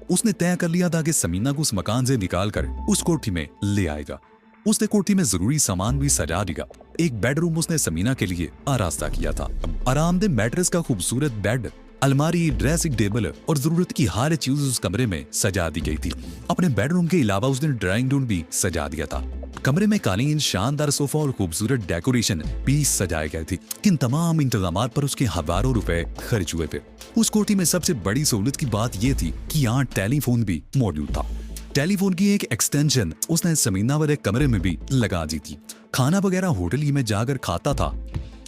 उसने तय कर लिया था कि समीना को उस मकान से निकालकर उस कोठी में ले आएगा। उसने कोठी में जरूरी सामान भी सजा दिया। एक बेडरूम उसने समीना के लिए आरास्ता किया था। आरामदेह मैट्रेस का खूबसूरत बेड, अलमारी, ड्रेसिंग टेबल और जरूरत की हर चीज उस कमरे में सजा दी गई थी। अपने बेडरूम के अलावा उसने ड्राइंग रूम भी सजा दिया था। कमरे में कालीन, शानदार सोफा और खूबसूरत डेकोरेशन भी सजाए गए थे। इन तमाम इंतजामात पर उसके हजारों रुपए खर्च हुए थे। उस कोठी में सबसे बड़ी सहूलत की बात यह थी कि यहाँ टेलीफोन भी मौजूद था। टेलीफोन की एक एक्सटेंशन उसने समीना वाले कमरे में भी लगा दी थी। खाना वगैरह होटल ही में जाकर खाता था,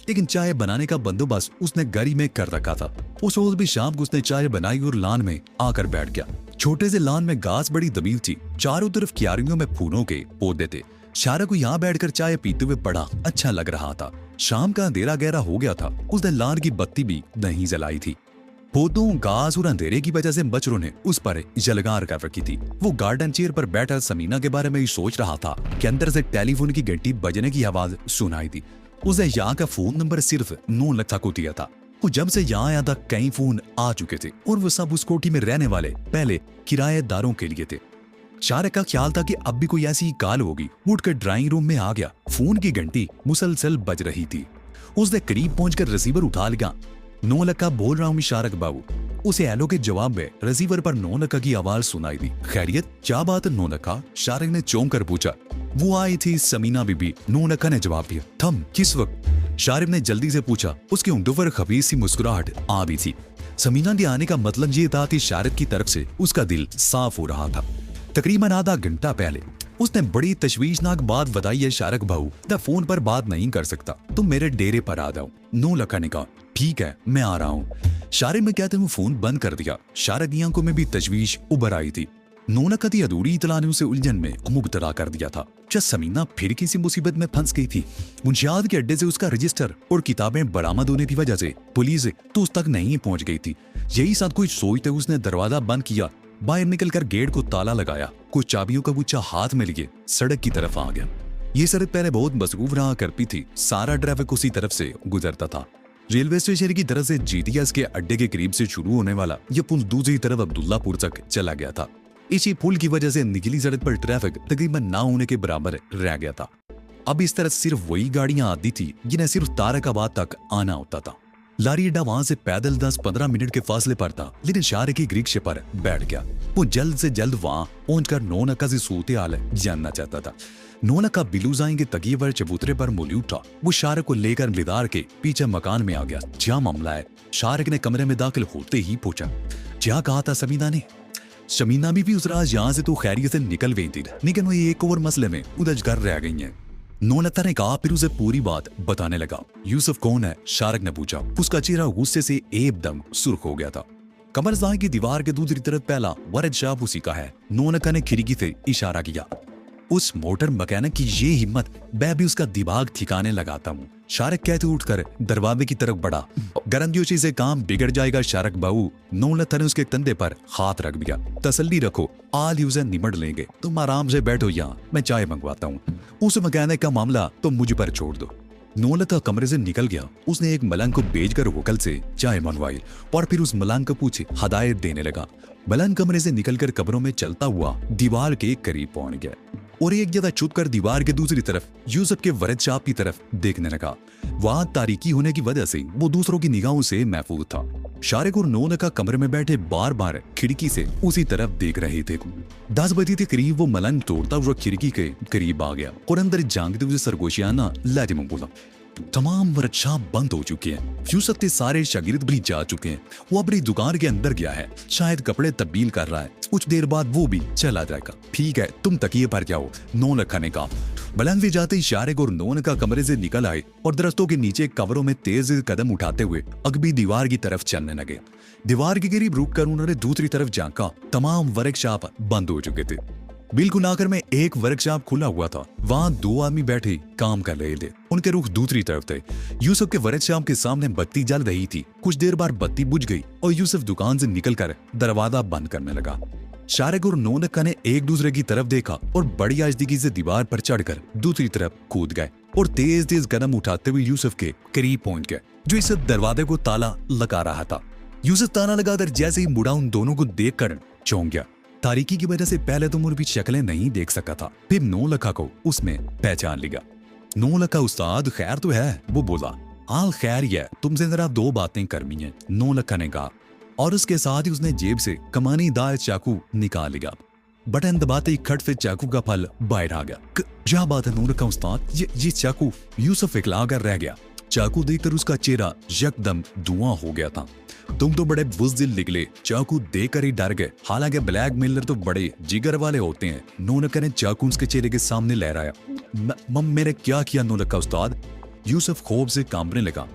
लेकिन चाय बनाने का बंदोबस्त उसने घर ही में कर रखा था। उस रोज भी शाम को उसने चाय बनाई और लान में आकर बैठ गया। छोटे से लान में घास बड़ी दबील थी, चारों तरफ क्यारियों में फूलों के पौधे थे। शारा को यहाँ बैठकर चाय पीते हुए बड़ा अच्छा लग रहा था। शाम का अंधेरा गहरा हो गया था। उसने लान की बत्ती भी नहीं जलाई थी। पौधों, घास और अंधेरे की वजह से मच्छरों ने उस पर जलगार कर रखी थी। वो गार्डन चेयर पर बैठा समीना के बारे में ही सोच रहा था कि अंदर से टेलीफोन की घंटी बजने की आवाज सुनाई दी। उसने यहाँ का फोन नंबर सिर्फ 9 लाख को दिया था। वो जब से यहाँ आया था कई फोन आ चुके थे और वो सब उस कोठी में रहने वाले पहले किराएदारों के लिए थे। शारक का ख्याल था कि अब भी कोई ऐसी कॉल होगी। उठकर ड्राइंग रूम में आ गया। फोन की घंटी मुसलसल बज रही थी। उसने करीब पहुंचकर रिसीवर उठा लिया। 9 लाख बोल रहा हूँ शारक बाबू। उसे हेलो के जवाब में रिसीवर पर 9 लाख की आवाज सुनाई दी। खैरियत, क्या बात है 9 लाख? शारक ने चौंक कर पूछा। वो आई थी समीना बीबी, 9 लाख ने जवाब दिया। थम, किस वक्त? शारिफ ने जल्दी से पूछा। उसके होंठों पर खबीस सी मुस्कुराहट आ भी थी। समीना के आने का मतलब ये था कि शारिफ की तरफ से उसका दिल साफ हो रहा था। तकरीबन आधा घंटा पहले उसने बड़ी तशवीशनाक बात बताई है। शारक भाऊ, मैं फोन पर बात नहीं कर सकता, तुम मेरे डेरे पर आ जाओ। 9 लाख ने कहा, ठीक है मैं आ रहा हूँ। शारिफ में कहते हुए फोन बंद कर दिया। शारक की आंखों में भी तशवीश उभर आई थी। 9 लाख की अधूरी इतला ने उसे उलझन में मुबतला कर दिया था। क्या समीना फिर किसी मुसीबत में फंस गई थी? मुंशियात के अड्डे से उसका रजिस्टर और किताबें बरामद होने की वजह से पुलिस तो उस तक नहीं पहुंच गई थी। यही सब कुछ सोचते उसने दरवाजा बंद किया, बाहर निकलकर गेट को ताला लगाया, कुछ चाबियों का गुच्छा हाथ में लिए सड़क की तरफ आ गया। ये सड़क पहले बहुत मसरूफ रहा करती थी। सारा ट्रैफिक उसी तरफ से गुजरता था। रेलवे स्टेशन की तरफ से जीटीएस के अड्डे के करीब से शुरू होने वाला यह पुल दूसरी तरफ अब्दुल्लापुर तक चला गया था। इसी पुल की वजह से निचली सड़क पर ट्रैफिक तकरीबन ना होने के बराबर रह गया था। अब इस तरह सिर्फ वही गाड़ियां आती थी जिन्हें सिर्फ तारकाबाद तक आना होता था। लारी अड्डा वहां से पैदल 10-15 मिनट के फासले पर था, लेकिन शारे की रिक्शे पर बैठ गया। वो जल्द से जल्द वहां पहुंचकर 9 लाख से सूरत हाल जानना चाहता था। 9 लाख बिलूजाई के तकिए पर चबूतरे पर मौजूद था। वो शारक को लेकर लिदार के पीछे मकान में आ गया। क्या मामला है? शारक ने कमरे में दाखिल होते ही पूछा। क्या कहा था समीना ने? शमीना भी उस राज यहाँ से तो खैरियत से निकल गई थी, लेकिन वो एक और मसले में उलझ कर रह गई है। 9 लाख ने कहा, फिर उसे पूरी बात बताने लगा। यूसुफ कौन है? शारक ने पूछा। उसका चेहरा गुस्से से एकदम सुर्ख हो गया था। कमरजाई की दीवार के दूसरी तरफ पहला वरद शाह उसी का है। 9 लाख ने खिड़की से इशारा किया। उस मोटर मैकेनिक की ये हिम्मत, मैं भी उसका दिमाग ठिकाने लगाता हूँ। शारक कहते उठकर दरवाजे की तरफ बढ़ा। गरमजोशी से काम बिगड़ जाएगा शारक बाबू। 9 लाख ने उसके कंधे पर हाथ रख दिया। तसल्ली रखो, आज उसे निमट लेंगे, तुम आराम से बैठो यहाँ, मैं चाय मंगवाता हूँ। उस मैकेनिक का मामला तो मुझ पर छोड़ दो। 9 लाख कमरे से निकल गया। उसने एक मलंग को भेजकर होटल से चाय मंगवाई और फिर उस मलंग को कुछ हदायत देने लगा। मलंग कमरे से निकलकर कब्रों में चलता हुआ दीवार के करीब पहुंच गया और एक जगह छुप कर दीवार के दूसरी तरफ यूसुफ के वरद शाह की तरफ देखने लगा। वहां तारीकी होने की वजह से वो दूसरों की निगाहों से महफूज था। शारिक और 9 लाख कमरे में बैठे बार बार खिड़की से उसी तरफ देख रहे थे। 10 बजे के करीब वो मलंग तोड़ता हुआ खिड़की के करीब आ गया और अंदर झांकते हुए सरगोशियाना लहजे में बोला। तमाम वर्कशॉप बंद हो चुके हैं। यूसुफ के सारे शागिर्द भी जा चुके हैं। वो अपनी दुकान के अंदर गया है, शायद कपड़े तब्दील कर रहा है। कुछ देर बाद वो भी चला जाएगा। ठीक है, तुम तकिए पर जाओ, 9 लाख ने कहा। मलंग भी जाते ही शारिक और 9 लाख कमरे से निकल आए और दरख्तों के नीचे कवरों में तेज कदम उठाते हुए अगबी दीवार की तरफ चलने लगे। दीवार के करीब रुककर उन्होंने दूसरी तरफ झांका। तमाम वर्कशॉप बंद हो चुके थे। बिल्कुल आखिर में एक वर्कशॉप खुला हुआ था। वहां 2 आदमी बैठे काम कर रहे थे। उनके रुख दूसरी तरफ थे। यूसुफ के वर्कशॉप के सामने बत्ती जल रही थी। कुछ देर बाद बत्ती बुझ गई और यूसुफ दुकान से निकलकर दरवाजा बंद करने लगा। शारिक और 9 लाख ने एक दूसरे की तरफ देखा और बड़ी आजिदगी से दीवार पर चढ़कर दूसरी तरफ कूद गए और तेज तेज कदम उठाते हुए यूसुफ के करीब पहुंच गए, जो इस दरवाजे को ताला लगा रहा था। यूसुफ ताला लगाकर जैसे ही मुड़ा, उन दोनों को देखकर चौंक गया। तारीकी की वजह से पहले तो मुर्गी शक्लें नहीं देख सका था, फिर नौलखा को उसमें पहचान लिया। नौलखा उस्ताद खैर तो है, वो बोला। हाल खैर ही है, तुमसे जरा दो बातें करनी है, नौलखा ने कहा, और उसके साथ ही उसने जेब से कमानीदार चाकू निकाल लिया। बटन दबाते ही खट से चाकू का फल बाहर आ गया। क्या बात है नौलखा उस्ताद, ये चाकू। यूसुफ इकला कर रह गया। चाकू देखकर उसका चेहरा यकदम धुआं हो गया था। तुम तो बड़े बुज़दिल निकले, चाकू देकर ही डर गए। हालांकि ब्लैक मेलर तो बड़े जिगर वाले होते हैं। नौलखा ने चाकू उसके चेहरे के सामने लहराया। मैंने क्या किया नौलखा उस्ताद? यूसुफ खौफ से कांपने लगा।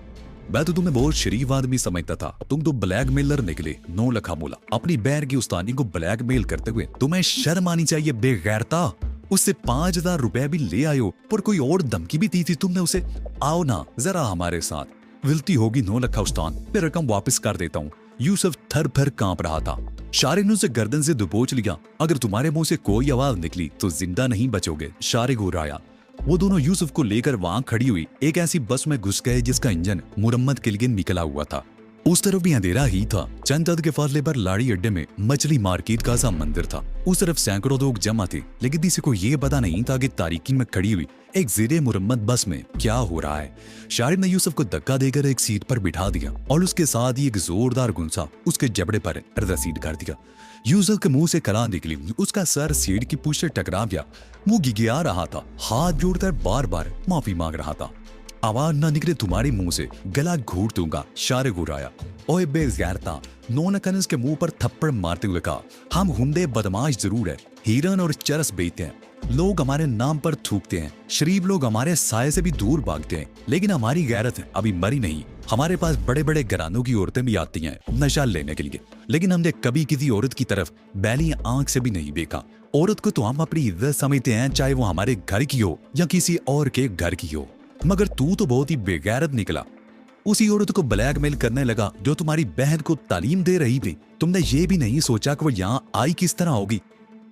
मैं तो तुम्हें बहुत शरीफ आदमी समझता था, तुम तो ब्लैकमेलर निकले। नौलखा बोला। अपनी बहन की उस्तानी को ब्लैकमेल करते हुए तुम्हें शर्म आनी चाहिए बेगैरता। उससे 5,000 रुपए भी ले आयो, पर कोई और धमकी भी दी थी तुमने उसे। आओ ना जरा हमारे साथ। विलती होगी नौलखा उस्ताद, फिर रकम वापस कर देता हूँ। यूसुफ थर थर कांप रहा था। शारिक ने उसे गर्दन से दबोच लिया। अगर तुम्हारे मुंह से कोई आवाज निकली तो जिंदा नहीं बचोगे। शारिक घुराया। वो दोनों यूसुफ को लेकर वहां खड़ी हुई एक ऐसी बस में घुस गए जिसका इंजन मुरम्मत के लिए निकला हुआ था। उस तरफ भी अंधेरा ही था। चंद कद के फासले पर लाड़ी अड्डे में मछली मार्केट का सा मंदिर था। उस तरफ सैकड़ों लोग जमा थे, लेकिन किसी को यह पता नहीं था कि तारीकी में खड़ी हुई एक ज़ेरे मुरम्मत बस में क्या हो रहा है। शारिक ने यूसुफ को धक्का देकर एक सीट पर बिठा दिया और उसके साथ ही एक जोरदार गुंसा उसके जबड़े पर रसीद कर दिया। यूसुफ के मुंह से कला निकली। उसका सर सीट की पुश से टकरा गया। मुंह गिगिया रहा था, हाथ जोड़कर बार बार माफी मांग रहा था। आवाज ना निकले तुम्हारे मुंह से, गला घोट दूंगा। शारिक घुराया। ओए बेगैरता, नौलखा ने उसके मुंह पर थप्पड़ मारते हुए कहा। हम हुंडे बदमाश जरूर है, हिरन और चरस बेचते हैं, लोग हमारे नाम पर थूकते हैं, शरीफ लोग हमारे साये से भी दूर भागते हैं, लेकिन हमारी गैरत अभी मरी नहीं। हमारे पास बड़े बड़े घरानों की औरतें भी आती हैं नशा लेने के लिए, लेकिन हमने कभी किसी औरत की तरफ बैली आंख से भी नहीं देखा। औरत को तो हम अपनी इज्जत समझते हैं, चाहे वो हमारे घर की हो या किसी और के घर की हो। मगर तू तो बहुत ही बेगैरत निकला। उसी औरत को ब्लैकमेल करने लगा जो तुम्हारी बहन को तालीम दे रही थी। तुमने ये भी नहीं सोचा कि वो यहाँ आई किस तरह होगी।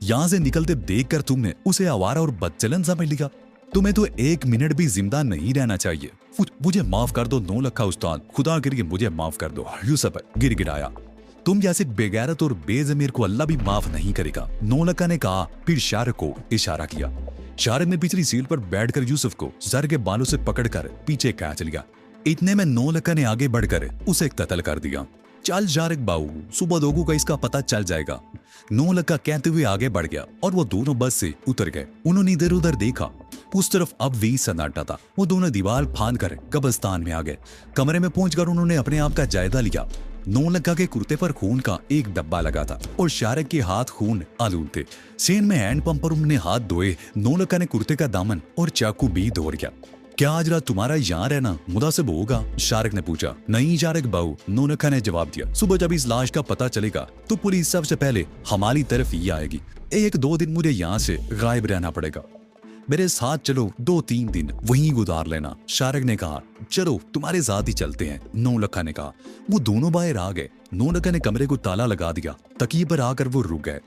यहाँ से निकलते देखकर तुमने उसे आवारा और बदचलन समझ लिया। तुम्हें तो एक मिनट भी जिंदा नहीं रहना चाहिए। मुझे माफ कर दो नौलखा उस्ताद, खुदा के लिए मुझे माफ कर दो। यूसुफ गिड़गिड़ाया। तुम जैसे बेगैरत और बेजमीर को अल्लाह भी माफ नहीं करेगा, नौलखा ने कहा। फिर शारिक को इशारा किया। शारिक ने पिछली सीट पर बैठकर यूसुफ को सर के बालों से पकड़कर पीछे खींच लिया। इतने में नौलखा ने आगे बढ़कर उसे कत्ल कर दिया। चल शारिक बाबू, सुबह लोगों का इसका पता चल जाएगा। नौलखा कहते हुए आगे बढ़ गया और वो दोनों बस से उतर गए। उन्होंने इधर उधर देखा, उस तरफ अब भी सन्नाटा था। वो दोनों दीवार फांद कर कब्रिस्तान में आ गए। कमरे में पहुंचकर उन्होंने अपने आप का जायजा लिया। नौलखा के कुर्ते पर खून का एक डब्बा लगा था और शारिक के हाथ खून आलूद थे। सेन में हैंडपंप पर उन्होंने हाथ धोए। नौलखा ने कुर्ते का दामन और चाकू भी धो लिया। क्या आज रात तुम्हारा यहाँ रहना मुनासिब होगा? शारिक ने पूछा। नहीं शारिक बाबू, नौलखा ने जवाब दिया। सुबह जब इस लाश का पता चलेगा तो पुलिस सबसे पहले हमारी तरफ ही आएगी। 1-2 दिन मुझे यहाँ से गायब रहना पड़ेगा। मेरे साथ चलो, 2-3 दिन वहीं गुजार लेना। शारिक ने कहा। चलो तुम्हारे साथ ही चलते हैं, नौलखा ने कहा। वो दोनों बाहर आ गए। नौलखा ने कमरे को ताला लगा दिया। तकिए पर आकर वो रुक गए।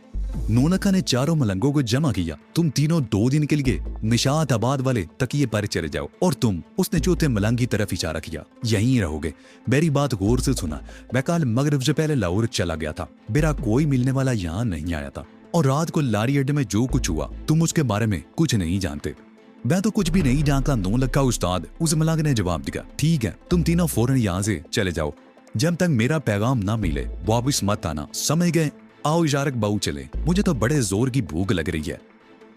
नौलखा ने चारों मलंगों को जमा किया। तुम तीनों 2 दिन के लिए निशात आबाद वाले तकिए पर चले जाओ और तुम, उसने चौथे मलंग की तरफ इशारा किया, यहीं रहोगे। मेरी बात गौर से सुना। मैं कल मगरिब से पहले लाहौर चला गया था। मेरा कोई मिलने वाला यहाँ नहीं आया था और रात को लारी अड्डे में जो कुछ हुआ तुम उसके बारे में कुछ नहीं जानते। मैं तो कुछ भी नहीं जानता नौलखा उस्ताद, उस मलंग ने जवाब दिया। ठीक है, तुम तीनों फौरन यहाँ से चले जाओ। जब तक मेरा पैगाम ना मिले वापिस मत आना, समझ गए? आओ शारिक बाबू चले, मुझे तो बड़े जोर की भूख लग रही है।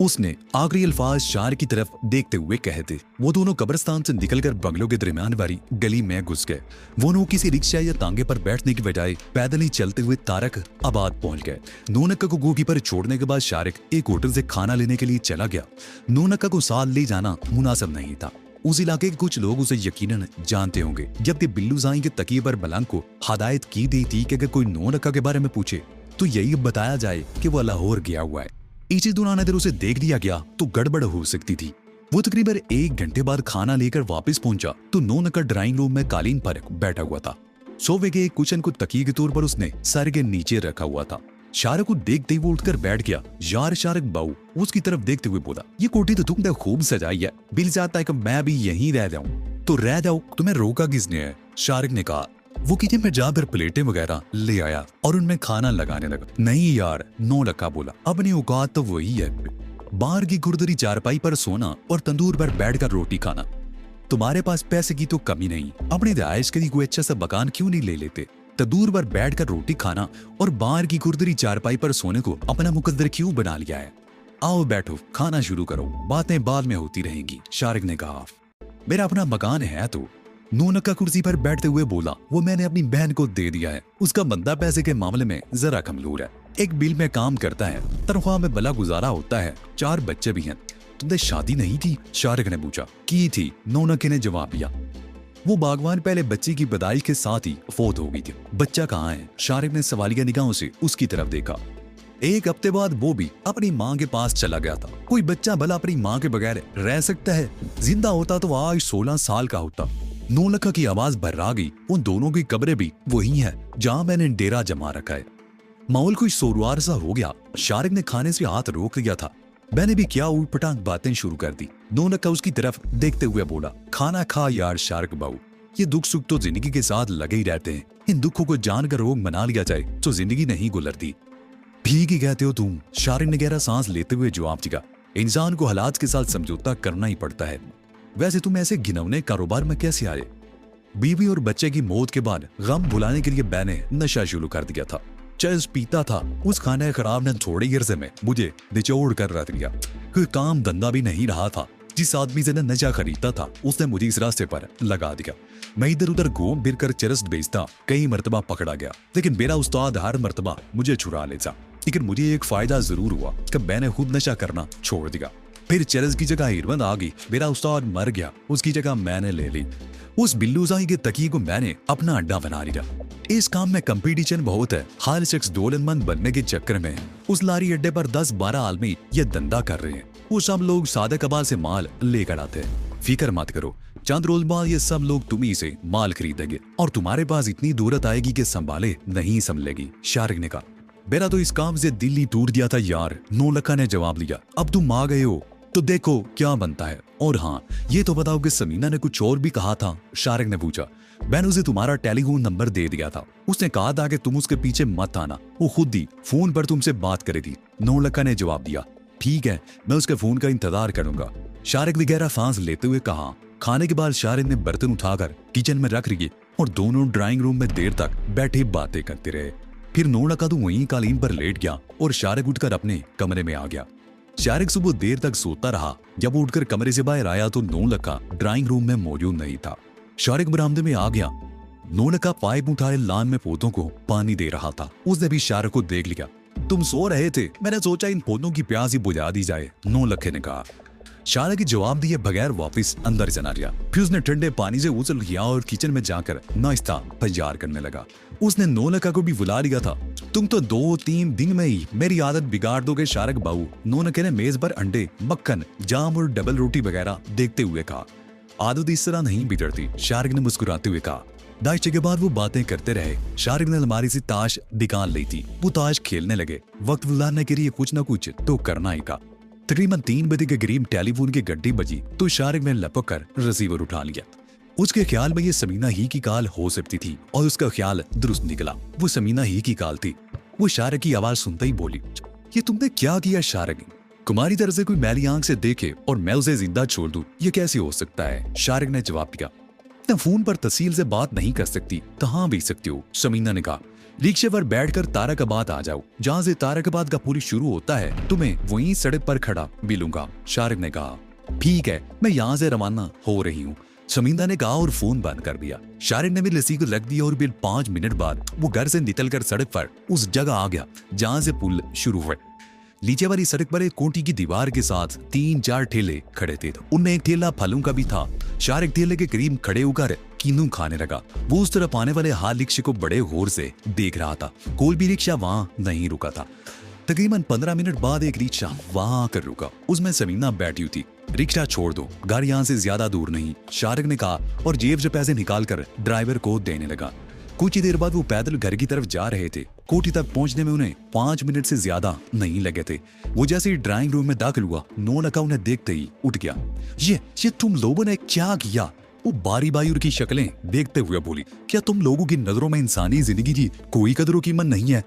उसने आखिरी अल्फाज शारिक की तरफ देखते हुए कहे थे। वो दोनों कब्रिस्तान से निकलकर बंगलों के दरमियान वाली गली में घुस गए। वो लोग किसी रिक्शा या तांगे पर बैठने की बजाय पैदल ही चलते हुए तारक आबाद पहुंच गए। नौलखा को गोगी पर छोड़ने के बाद शारिक एक होटल से खाना लेने के लिए चला गया। नौलखा को साथ ले जाना मुनासिब नहीं था। उस इलाके के कुछ लोग उसे यकीनन जानते होंगे, जबकि बिल्लू साईं के तकिए पर मलंग को हदायत की दी थी कि अगर कोई नौलखा के बारे में पूछे तो यही बताया जाए कि वो लाहौर गया हुआ है। इसी दौरान अगर उसे देख लिया गया तो गड़बड़ हो सकती थी। वो तकरीबन 1 घंटे बाद खाना लेकर वापस पहुंचा तो नौलखा ड्राइंग रूम में कालीन पर बैठा हुआ था। सोफे के एक कुशन को तकिए के तौर पर उसने सर के नीचे रखा हुआ था। शारिक को देखते ही वो उठकर बैठ गया। यार शारिक बाबू, उसकी तरफ देखते हुए बोला, ये कोठी तो तुमने खूब सजाई है। दिल चाहता है कि मैं भी यहीं रह जाऊं। तो रह जाओ, तुम्हें रोका किसने है? शारिक ने कहा। वो किचन में जाकर प्लेटें वगैरह ले आया और उनमें खाना लगाने लगा। नहीं यार, 9 लखा बोला, अपनी औकात तो वही है, बाहर की गुरदरी चारपाई पर सोना और तंदूर पर बैठकर रोटी खाना। तुम्हारे पास पैसे की तो कमी नहीं, अपनी रिहाइश के लिए कोई अच्छा सा मकान क्यों नहीं ले लेते? तंदूर पर बैठकर रोटी खाना और बाहर की गुरदरी चारपाई पर सोने को अपना मुकद्दर क्यों बना लिया है? आओ बैठो, खाना शुरू करो, बातें बाद में होती रहेंगी, शारिक ने कहा। मेरा अपना मकान है तो, 9 लखा कुर्सी पर बैठते हुए बोला। वो मैंने अपनी बहन को दे दिया है, उसका बंदा पैसे के मामले में जरा कमजोर है, एक बिल में काम करता है, तनख्वाह में भला गुजारा होता है, 4 बच्चे भी हैं। तुमने शादी नहीं की? शारिक ने पूछा। की थी, 9 लखे ने जवाब दिया। वो बागवान पहले बच्चे की पैदाइश के साथ ही फौत हो गई थी। बच्चा कहाँ है? शारिक ने सवालिया निगाहों से उसकी तरफ देखा। 1 हफ्ते बाद वो भी अपनी माँ के पास चला गया था। कोई बच्चा भला अपनी माँ के बगैर रह सकता है? जिंदा होता तो आज 16 साल का होता। 9 लखा की आवाज भर्रा गई। उन दोनों की कब्रें भी वही है जहाँ मैंने डेरा जमा रखा है। माहौल कुछ सोरवार सा हो गया। शारिक ने खाने से हाथ रोक लिया था। मैंने भी क्या ऊट पटांग बातें शुरू कर दी। 9 लखा उसकी तरफ देखते हुए बोला, खाना खा यार शारिक बाबू, ये दुख सुख तो जिंदगी के साथ लगे ही रहते हैं। इन दुखों को जानकर रोग मना लिया जाए तो जिंदगी नहीं गुजरती। ठीक ही कहते हो तुम, शारिक ने गहरा सांस लेते हुए जवाब दिया। इंसान को हालात के साथ समझौता करना ही पड़ता है। वैसे तुम ऐसे घिनौने कारोबार में कैसे आए? बीवी और बच्चे की मौत के बाद गम भुलाने के लिए मैंने नशा शुरू कर दिया था। चर्च पीता था। उस खाने खराब ने थोड़ी अरसे में मुझे निचोड़ कर रख दिया। कोई काम धंधा भी नहीं रहा था। जिस आदमी से नशा खरीदता था उसने मुझे इस रास्ते पर लगा दिया। मैं इधर उधर घूम फिर कर चरस बेचता, कई मरतबा पकड़ा गया, लेकिन मेरा उस्ताद हर मरतबा मुझे छुड़ा लेता। लेकिन मुझे एक फायदा जरूर हुआ कि मैंने खुद नशा करना छोड़ दिया। फिर चरस की जगह हेरोइन आ गई। मेरा उस्ताद मर गया, उसकी जगह मैंने ले ली। उस बिल्लूजाई के तकिए को मैंने अपना अड्डा बना लिया। इस काम में कंपटीशन बहुत है। हर शख्स दौलतमंद बनने के चक्कर में उस लारी अड्डे पर 10-12 आदमी ये धंधा कर रहे हैं। वो सब लोग सादे कबाल से माल लेकर आते हैं। फिक्र मत करो, चंद रोज बाद ये सब लोग तुम्ही से माल खरीदेंगे और तुम्हारे पास इतनी दूरत आएगी कि संभाले नहीं संभलेगी। शारिक ने कहा। मेरा तो इस काम से दिल ही टूट गया था यार। 9 लखा ने जवाब दिया। अब तुम आ गए हो तो देखो क्या बनता है। और हाँ, ये तो बताओ कि समीना ने कुछ और भी कहा था? शारिक ने पूछा। मैंने उसे तुम्हारा टेलीफोन नंबर दे दिया था। उसने कहा था कि तुम उसके पीछे मत आना, वो खुद ही फोन पर तुमसे बात करेगी। 9 लखा ने जवाब दिया। ठीक है, मैं उसके फोन का इंतजार करूंगा। शारिक ने गहरा सांस लेते हुए कहा। खाने के बाद शारिक ने बर्तन उठाकर किचन में रख लिए और दोनों ड्राइंग रूम में देर तक बैठे बातें करते रहे। फिर 9 लखा तो वहीं कालीन पर लेट गया और शारिक उठकर अपने कमरे में आ गया। शारिक सुबह देर तक सोता रहा। जब वो उठकर कमरे से बाहर आया तो 9 लखा ड्राइंग रूम में मौजूद नहीं था। शारिक बरामदे में आ गया। 9 लखा पाइप उठाए लान में पौधों को पानी दे रहा था। उसने भी शारिक को देख लिया। तुम सो रहे थे, मैंने सोचा इन पौधों की प्यास ही बुझा दी जाए, 9 लखे ने कहा। शारिक के जवाब दिए बगैर वापस अंदर चला गया। फिर उसने ठंडे पानी से उछल लिया और किचन में जाकर नाश्ता तैयार करने लगा। उसने 9 लखा को भी बुला लिया था। तुम तो 2-3 दिन में ही मेरी आदत बिगाड़ दोगे शारिक बाबू, 9 लखे ने मेज पर अंडे, मक्खन, जाम और डबल रोटी वगैरह देखते हुए कहा। आदत इस तरह नहीं बिगड़ती, शारिक ने मुस्कुराते हुए कहा। नाश्ते के बाद वो बातें करते रहे। शारिक ने अलमारी से ताश निकाल ली थी। वो ताश खेलने लगे। वक्त गुजारने के लिए कुछ न कुछ तो करना ही था। तकरीबन 3 बजे के करीब टेलीफोन की घंटी बजी तो शारिक ने लपक कर रिसीवर उठा लिया। उसके ख्याल में ये समीना ही की कॉल हो सकती थी और उसका ख्याल दुरुस्त निकला। वो समीना ही की कॉल थी। वो शारिक की आवाज सुनते ही बोली, ये तुमने क्या किया शारिक? तुम्हारी तरफ से कोई मैली आंख से देखे और मैं उसे जिंदा छोड़ दूं, ये कैसे हो सकता है? शारिक ने जवाब दिया। तुम फोन पर तफसील से बात नहीं कर सकती, कहाँ भी सकती हो, समीना ने कहा। रिक्शे पर बैठकर तारकाबाद आ जाओ, जहाँ से तारकाबाद का पुल शुरू होता है, तुम्हें वहीं सड़क पर खड़ा मिलूंगा, शारिक ने कहा। ठीक है, मैं यहाँ से रवाना हो रही हूँ, समीना ने कहा और फोन बंद कर दिया। शारिक ने भी लस्सी को रख दिया और फिर 5 मिनट बाद वो घर से निकलकर सड़क पर उस जगह आ गया जहाँ से पुल शुरू हुआ। नीचे वाली सड़क पर एक कोठी की दीवार के साथ 3-4 ठेले खड़े थे। उनमें एक ठेला फलों का भी था। शारिक ठेले के करीब खड़े होकर कीनू खाने लगा। वो उस तरफ आने वाले हर रिक्शे को बड़े गौर से देख रहा था। कोई भी रिक्शा वहां नहीं रुका था। तकरीबन 15 मिनट बाद एक रिक्शा वहां आकर रुका। उसमें समीना बैठी हुई थी। रिक्शा छोड़ दो, घर यहाँ से ज्यादा दूर नहीं, शारिक ने कहा और जेब से पैसे निकालकर ड्राइवर को देने लगा। कुछ ही देर बाद वो पैदल घर की तरफ जा रहे थे। कोठी तक पहुंचने में उन्हें 5 मिनट से ज्यादा नहीं लगे थे। वो जैसे ही ड्राइंग रूम में दाखिल हुआ, 9 लखा उन्हें देखते ही उठ गया। ये तुम लोगों ने क्या किया? वो बारी बारी उनकी शक्लें देखते हुए बोली, क्या तुम लोगों की नजरों में इंसानी जिंदगी की कोई कदर कीमत नहीं है?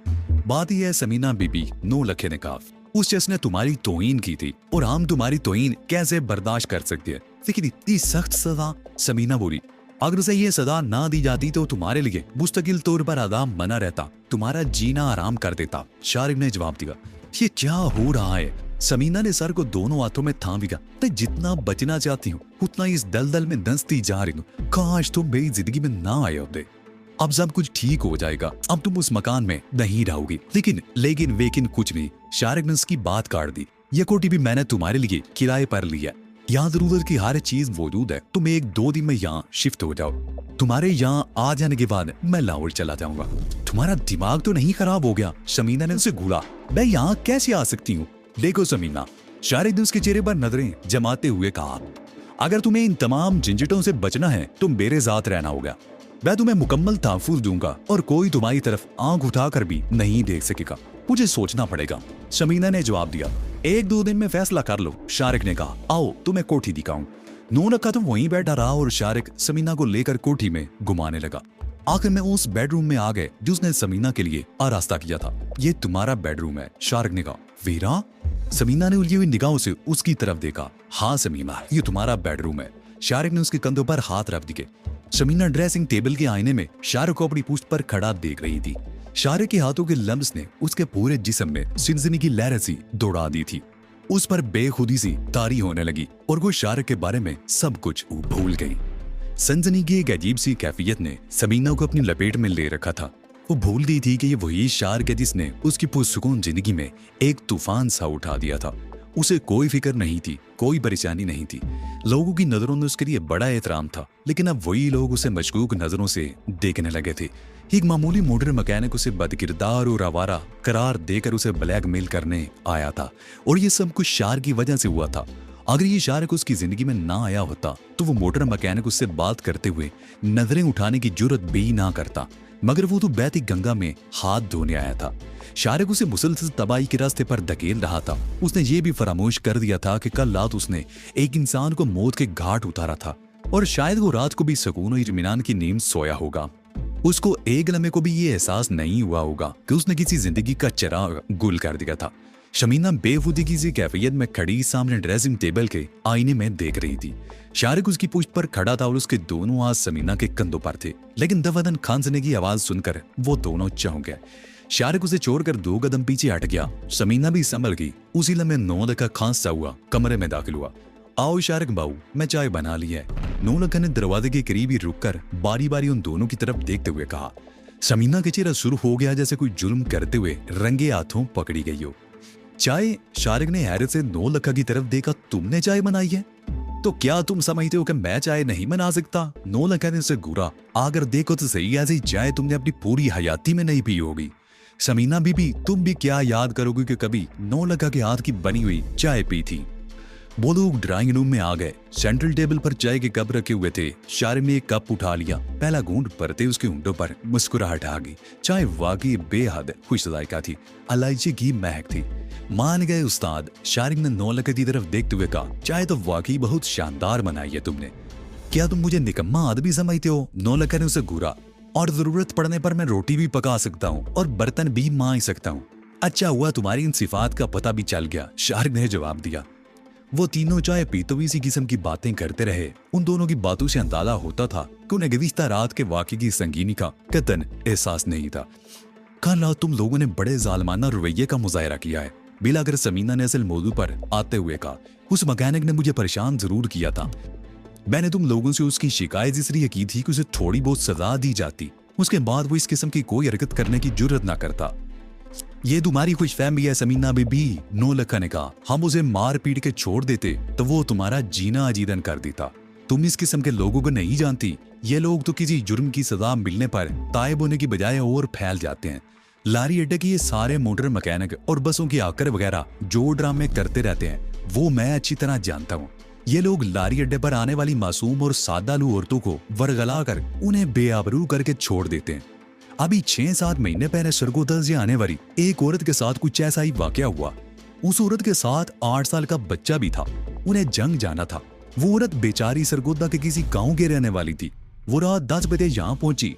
बात यह है समीना बीबी, 9 लखे ने कहा, उस शख्स ने तुम्हारी तौहीन की थी और हम तुम्हारी तौहीन कैसे बर्दाश्त कर सकते हैं? लेकिन इतनी सख्त सजा? समीना बोली, अगर उसे ये सजा ना दी जाती तो तुम्हारे लिए मुस्तकिल तौर पर आदाम बना रहता, तुम्हारा जीना आराम कर देता। शारिक ने जवाब दिया, ये क्या हो रहा है? समीना ने सर को दोनों हाथों में थाम लिया। मैं जितना बचना चाहती हूँ उतना इस दलदल में धंसती जा रही हूँ। काश तुम मेरी जिंदगी में ना आए होते। अब सब कुछ ठीक हो जाएगा, अब तुम उस मकान में नहीं रहोगी। लेकिन कुछ नहीं। शारिक ने उसकी बात काट दी। ये कोठी भी मैंने तुम्हारे लिए किराए पर ली है। यहाँ जरूरत की हर चीज मौजूद है। तुम 1-2 दिन में यहाँ शिफ्ट हो जाओ। तुम्हारे यहाँ आ जाने के बाद मैं लाहौर चला जाऊंगा। तुम्हारा दिमाग तो नहीं खराब हो गया? समीना ने उसे घूरा। मैं यहाँ कैसे आ सकती हूँ? देखो समीना, शारिक ने उसके चेहरे पर नजरें जमाते हुए कहा, अगर तुम्हें इन तमाम झंझटों से बचना है तो मेरे साथ रहना होगा। मैं तुम्हें मुकम्मल तहफ़्फ़ुज़ दूंगा और कोई तुम्हारी तरफ आंख उठाकर भी नहीं देख सकेगा। मुझे सोचना पड़ेगा। समीना ने जवाब दिया, 1-2 दिन में फैसला कर लो। शारिक ने कहा, आओ तुम्हें कोठी दिखाऊं। 9 लखा तो वहीं बैठा रहा और शारिक समीना को लेकर कोठी में घुमाने लगा। आखिर में उस बेडरूम में आ गए जिसने समीना के लिए आरास्ता किया था। ये तुम्हारा बेडरूम है, शारिक ने कहा। वीरा? समीना ने उलझी हुई निगाहों से उसकी तरफ देखा। हाँ समीना, ये तुम्हारा बेडरूम है। शारिक ने उसके कंधों पर हाथ रख दिए। समीना ड्रेसिंग टेबल के आईने में शारिक को अपनी पूंछ पर खड़ा देख रही थी। शारिक के हाथों के लम्स ने उसके पूरे जिस्म में सिनसनी की लहरें सी दौड़ा दी थी। उस पर बेखुदी सी तारी होने लगी और वो शारिक के बारे में सब कुछ भूल गई। सनसनी की एक अजीब सी कैफियत ने समीना को अपनी लपेट में ले रखा था। वो भूल गई थी कि ये वही शारिक है जिसने उसकी पुरसुकून जिंदगी में एक तूफान सा उठा दिया था। उसे कोई फिक्र नहीं थी, कोई परेशानी नहीं थी। लोगों की नजरों में उसके लिए बड़ा एहतराम था, लेकिन अब वही लोग उसे मशकूक नजरों से देखने लगे थे। एक मामूली मोटर मैकेनिक उसे बदकिरदार और आवारा करार देकर उसे ब्लैकमेल करने आया था और ये सब कुछ शारिक की वजह से हुआ था। अगर ये शारिक उसकी जिंदगी में ना आया होता तो वो मोटर मैकेनिक उससे बात करते हुए नजरें उठाने की जुर्रत भी ना करता। मगर वो तो बहती गंगा में हाथ धोने आया था। शारिक उसे मुसलसल तबाही के रास्ते पर धकेल रहा था। उसने ये भी फरामोश कर दिया था कि कल रात उसने एक इंसान को मौत के घाट उतारा था और शायद वो रात को भी सुकून और इत्मीनान की नींद सोया होगा। उसको एक लम्हे को भी ये एहसास नहीं हुआ होगा कि उसने किसी जिंदगी का चिराग गुल कर दिया था। शमीना बेखुदी की सी कैफियत में खड़ी सामने ड्रेसिंग टेबल के आईने में देख रही थी। शारिक उसकी पूंछ पर खड़ा था और उसके दोनों हाथ समीना के कंधों पर थे। लेकिन दफादन खांसने की आवाज सुनकर वो दोनों चौंक गए। शारिक उसे छोड़कर 2 कदम पीछे हट गया। समीना भी संभल गई। उसी लम्हे 9 लखा खांसता हुआ कमरे में दाखिल हुआ। आओ शारिक बाबू, मैं चाय बना ली है। 9 लखा ने दरवाजे के करीब ही रुककर बारी बारी उन दोनों की तरफ देखते हुए कहा। समीना का चेहरा शुरू हो गया जैसे कोई जुल्म करते हुए रंगे हाथों पकड़ी गई हो। चाय? शारिक ने हैरत से 9 लखा की तरफ देखा। तुमने चाय बनाई है? तो क्या तुम समझते हो कि मैं चाय नहीं बना सकता? 9 लखा ने उसे घूरा। अगर देखो तो सही, ऐसी चाय तुमने अपनी पूरी हयाती में नहीं पी होगी। समीना बीबी, तुम भी क्या याद करोगे कि कभी 9 लखा के हाथ की बनी हुई चाय पी थी। वो लोग ड्राइंग रूम में आ गए। सेंट्रल टेबल पर चाय के कप रखे हुए थे। शारिक ने एक कप उठा लिया। पहला घूंट भरते उसके होंठों पर मुस्कुराहट आ गई। चाय वाकई बेहद खुश जायका थी। इलायची की महक थी। मान गए उस्ताद, शारिक ने 9 लखा की तरफ देखते हुए कहा। चाय तो वाकई बहुत शानदार बनाई है तुमने। क्या तुम मुझे निकम्मा आदमी समझते हो? 9 लखा ने उसे घूरा। और जरूरत पड़ने पर मैं रोटी भी पका सकता हूँ और बर्तन भी मांज सकता हूँ। अच्छा हुआ तुम्हारी इन सिफात का पता भी चल गया, शारिक ने जवाब दिया। वो तीनों चाय पीते हुए इसी किस्म की बातें करते रहे। उन दोनों की बातों से अंदाजा होता था कि उन्हें गुज़िश्ता रात के वाक़े की संगीनी का कतन एहसास नहीं था। कल रात तुम लोगों ने बड़े जालिमाना रवैये का मुजाहरा किया है, बिलाकर समीना ने असल मौजू पर आते हुए कहा। उस मैकेनिक ने मुझे परेशान जरूर किया था। मैंने तुम लोगों से उसकी शिकायत इसलिए की थी कि उसे थोड़ी बहुत सजा दी जाती। उसके बाद वो इस किस्म की कोई हरकत करने की जुर्रत ना करता। ये तुम्हारी खुशफहमी है समीना बीबी, 9 लखा ने कहा। हम उसे मार पीट के छोड़ देते तो वो तुम्हारा जीना अजीदन कर देता। तुम इस किस्म के लोगों को नहीं जानती। ये लोग तो किसी जुर्म की सजा मिलने पर तायब होने की बजाय और फैल जाते हैं। लारी अड्डे की ये सारे मोटर मैकेनिक और बसों की आकर वगैरह जो ड्रामे करते रहते हैं वो मैं अच्छी तरह जानता हूँ। ये लोग लारी अड्डे पर आने वाली मासूम और सादालू औरतों को वरगला कर उन्हें बेआबरू करके छोड़ देते हैं। अभी 6-7 महीने पहले सरगोदा से आने वाली एक औरत के साथ कुछ ऐसा ही वाकया हुआ। उस औरत के साथ 8 साल का बच्चा भी था। उन्हें जंग जाना था। वो औरत बेचारी सरगोदा के किसी गांव के रहने वाली थी। वो रात 10 बजे यहाँ पहुंची